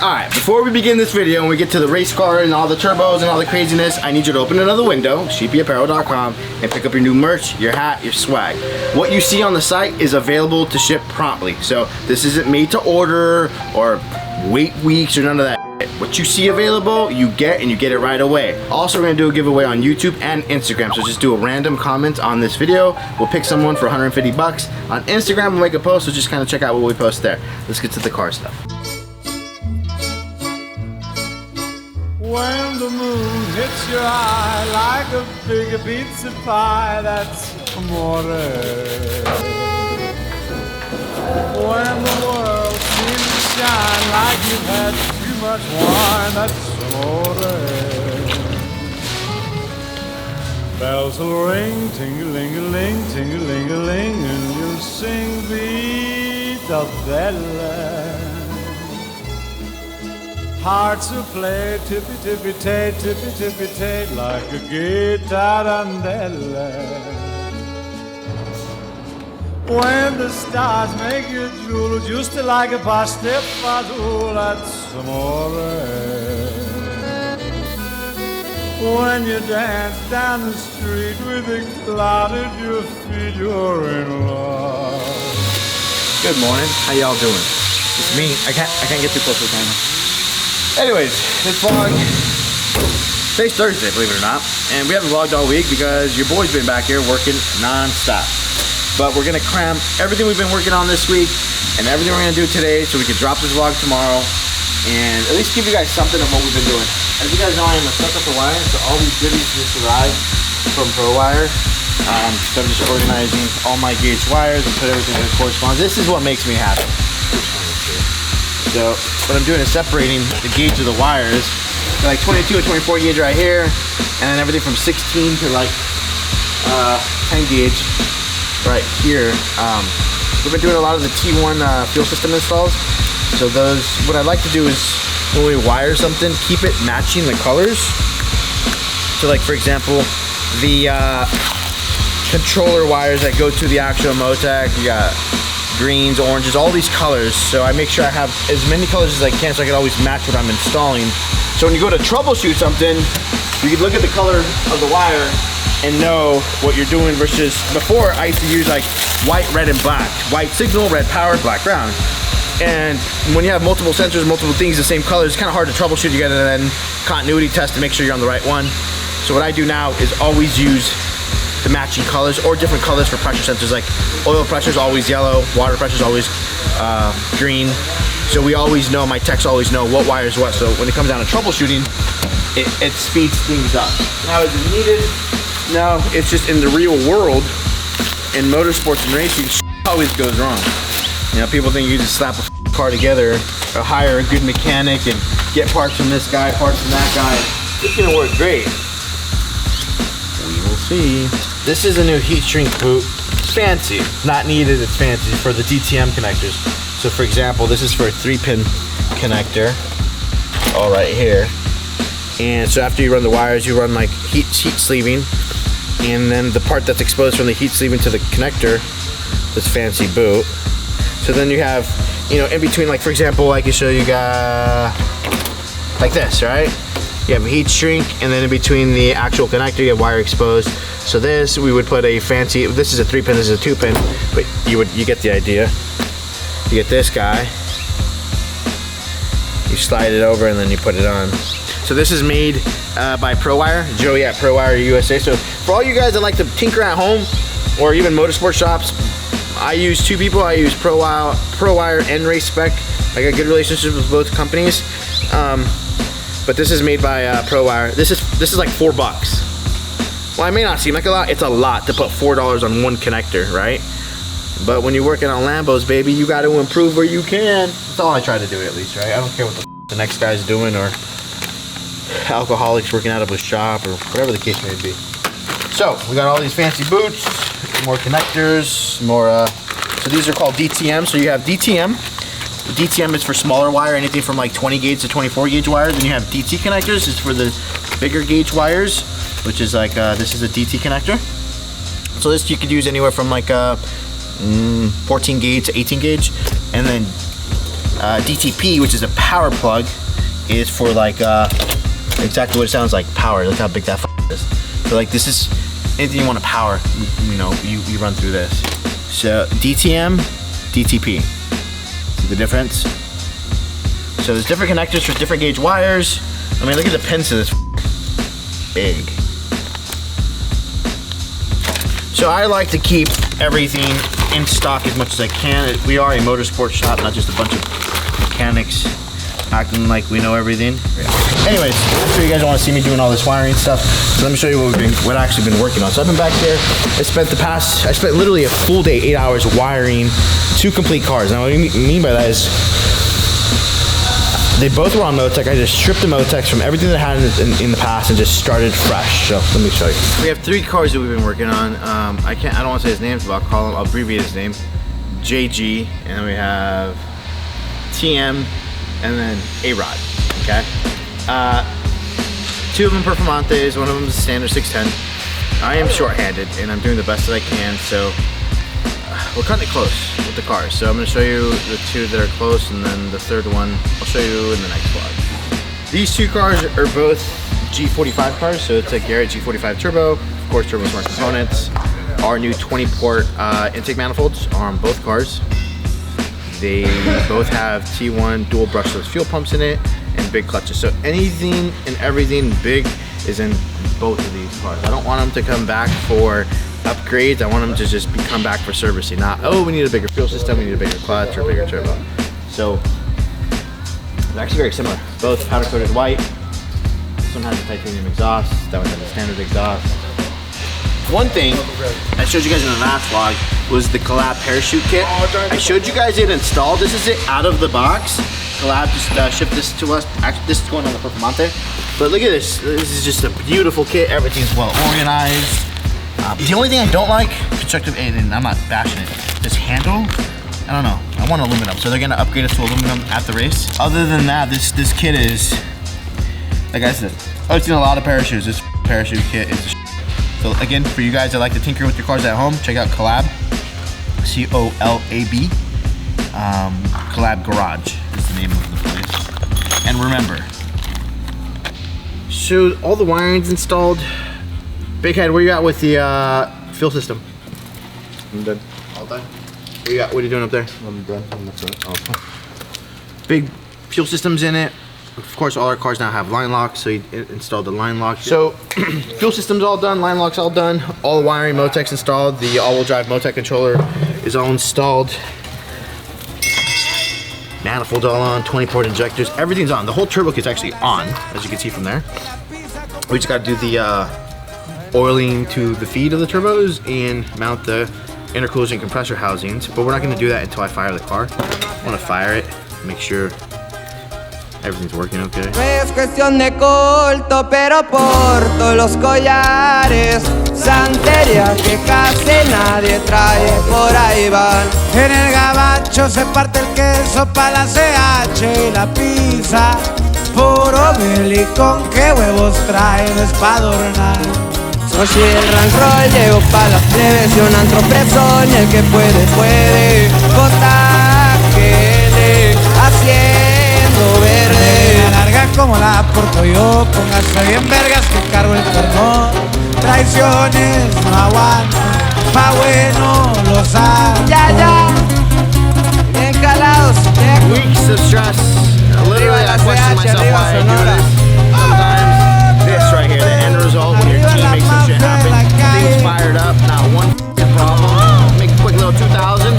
Alright, before we begin this video and we get to the race car and all the turbos and all the craziness, I need you to open another window, SHEEPEYAPparel.com, and pick up your new merch, your hat, your swag. What you see on the site is available to ship promptly. So this isn't made to order or wait weeks or none of that. What you see available, you get, and you get it right away. Also, we're gonna do a giveaway on YouTube and Instagram. So just do a random comment on this video. We'll pick someone for 150 bucks. On Instagram, we'll make a post, so just kind of check out what we post there. Let's get to the car stuff. When the moon hits your eye like a big pizza pie, that's amore. When the world seems to shine like you've had too much wine, that's amore. Bells will ring, ting-a-ling-a-ling, ting-a-ling-a-ling, and you'll sing Vita Bella. Hearts will play tippy-tippy-tay, tippy-tippy-tay, like a guitarandella. When the stars make you drool, just like a pastifazool, that's amore. When you dance down the street with a cloud at your feet, you're in love. Good morning. How y'all doing? It's me. I can't get too close to the camera. Anyways, this vlog, today's Thursday, believe it or not, and we haven't vlogged all week because your boy's been back here working non-stop. But we're gonna cram everything we've been working on this week and everything we're gonna do today so we can drop this vlog tomorrow and at least give you guys something of what we've been doing. As you guys know, I am a sucker for wire, so all these goodies just arrived from ProWire. So I'm just organizing all my gauge wires and put everything that corresponds. This is what makes me happy. So what I'm doing is separating the gauge of the wires, like 22 and 24 gauge right here, and then everything from 16 to like 10 gauge right here. We've been doing a lot of the T1 fuel system installs. So those, what I like to do is when we wire something, keep it matching the colors. So like for example, the controller wires that go to the actual Motec, you got greens, oranges, all these colors. So I make sure I have as many colors as I can so I can always match what I'm installing. So when you go to troubleshoot something, you can look at the color of the wire and know what you're doing versus before I used to use like white, red, and black. White signal, red power, black ground. And when you have multiple sensors, multiple things, the same color, it's kind of hard to troubleshoot. You gotta then continuity test to make sure you're on the right one. So what I do now is always use the matching colors or different colors for pressure sensors. Like oil pressure is always yellow, water pressure is always green. So we always know, my techs always know what wire is what. So when it comes down to troubleshooting, it speeds things up. Now is it needed? No, it's just in the real world, in motorsports and racing, always goes wrong. You know, people think you just slap a car together or hire a good mechanic and get parts from this guy, parts from that guy. It's gonna work great. We will see. This is a new heat shrink boot. It's fancy. Not needed, it's fancy for the DTM connectors. So for example, this is for a 3-pin connector. All right here. And so after you run the wires, you run like heat sleeving. And then the part that's exposed from the heat sleeving to the connector, this fancy boot. So then you have, you know, in between, like for example, I can show you guys like this, right? You have a heat shrink, and then in between the actual connector, you have wire exposed. So this, we would put a fancy, this is a 3-pin, this is a 2-pin, but you get the idea. You get this guy, you slide it over, and then you put it on. So this is made by ProWire, Joey at ProWire USA. So for all you guys that like to tinker at home, or even motorsport shops, I use two people. I use ProWire and Race Spec. I got good relationships with both companies. But this is made by ProWire. This is like $4. Well, it may not seem like a lot. It's a lot to put $4 on one connector, right? But when you're working on Lambos, baby, you got to improve where you can. That's all I try to do, at least, right? I don't care what the next guy's doing, or alcoholics working out of a shop, or whatever the case may be. So we got all these fancy boots, more connectors, more. So these are called DTM. So you have DTM. The DTM is for smaller wire, anything from like 20 gauge to 24 gauge wires. Then you have DT connectors. It's for the bigger gauge wires, which is like this is a DT connector. So this you could use anywhere from like 14 gauge to 18 gauge, and then DTP, which is a power plug, is for like exactly what it sounds like, power. Look how big that is. So like this is anything you want to power, you know, you run through this. So DTM, DTP. See the difference? So there's different connectors for different gauge wires. I mean, look at the pins to this, big. So I like to keep everything in stock as much as I can. We are a motorsport shop, not just a bunch of mechanics acting like we know everything. Anyways, I'm sure you guys want to see me doing all this wiring stuff. So let me show you what I've actually been working on. So I've been back there. I spent literally a full day, 8 hours wiring 2 complete cars. Now what I mean by that is, they both were on Motec. I just stripped the Motecs from everything that I had in the past and just started fresh. So let me show you. We have 3 cars that we've been working on. I don't want to say his name, but I'll abbreviate his name. JG, and then we have TM, and then A-Rod, okay? 2 of them Performantes, one of them is a standard 610. I am short-handed, and I'm doing the best that I can, so we're cutting it close with the cars. So I'm gonna show you the 2 that are close, and then the 3rd one I'll show you in the next vlog. These 2 cars are both G45 cars, so it's a Garrett G45 Turbo, of course Turbo Smart components. Our new 20-port intake manifolds are on both cars. They both have T1 dual brushless fuel pumps in it and big clutches. So anything and everything big is in both of these cars. I don't want them to come back for upgrades. I want them to just come back for servicing. Not, oh, we need a bigger fuel system, we need a bigger clutch or a bigger turbo. So it's actually very similar. Both powder coated white. This one has a titanium exhaust. That one has a standard exhaust. One thing I showed you guys in the last vlog was the Collab parachute kit. I showed you guys it installed. This is it out of the box. Collab just shipped this to us. Actually, this is going on the Performante. But look at this. This is just a beautiful kit. Everything's well organized. The only thing I don't like, constructive, and I'm not bashing it, this handle, I don't know. I want aluminum, so they're gonna upgrade us to aluminum at the race. Other than that, this kit is, like I said, I've seen a lot of parachutes. This parachute kit is. So again, for you guys that like to tinker with your cars at home, check out Collab, C-O-L-A-B. Collab Garage is the name of the place. And remember, so all the wiring's installed. Big Head, where you at with the fuel system? I'm done. All done? What are you doing up there? I'm done. I'm done. Oh. Big fuel systems in it. Of course, all our cars now have line locks, so you installed the line lock. So, fuel system's all done, line lock's all done, all the wiring, Motec's installed, the all-wheel drive Motec controller is all installed. Manifold's all on, 20-port injectors, everything's on. The whole turbo kit's actually on, as you can see from there. We just gotta do the oiling to the feed of the turbos and mount the intercoolers and compressor housings, but we're not gonna do that until I fire the car. I wanna fire it, make sure everything's working okay. No es cuestión de corto, pero por todos los collares, santería que casi nadie trae, por ahí van. En el gabacho se parte el queso pa' la CH y la pizza. Puro con qué huevos traen es pa' adornar. Soy el Rank Roll, llego pa' las plebes y un antropresón, y el que puede, puede. J.G.L. haciendo verde. La larga como la porto yo, póngase bien vergas que cargo el carbón. Traiciones no aguanto, pa' bueno los hay. Ya, bien calados, viejo. Weeks of stress. Literally, I question myself why I do this. Sometimes this right here, the end result when your team makes some shit happen, things fired up, not one problem. Make a quick little 2000 and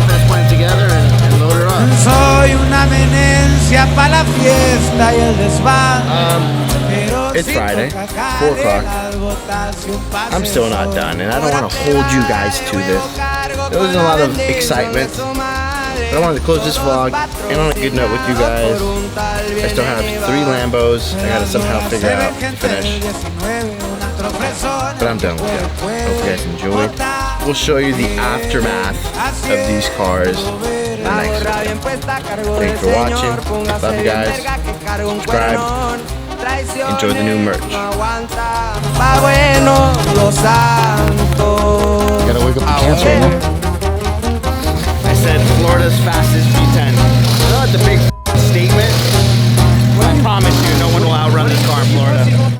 finish putting it together and load it up. Soy una eminencia pa' la fiesta y el desván. It's Friday, 4 o'clock. I'm still not done, and I don't want to hold you guys to this. There wasn't a lot of excitement, but I wanted to close this vlog and on a good note with you guys. I still have 3 Lambos I gotta somehow figure out to finish, but I'm done with it. Hope you guys enjoyed. We'll show you the aftermath of these cars in the next video. Thanks for watching. Love you guys. Subscribe. Enjoy the new merch. Pa' bueno los santos. Gotta wake up the camera. said Florida's fastest V10. I know that the big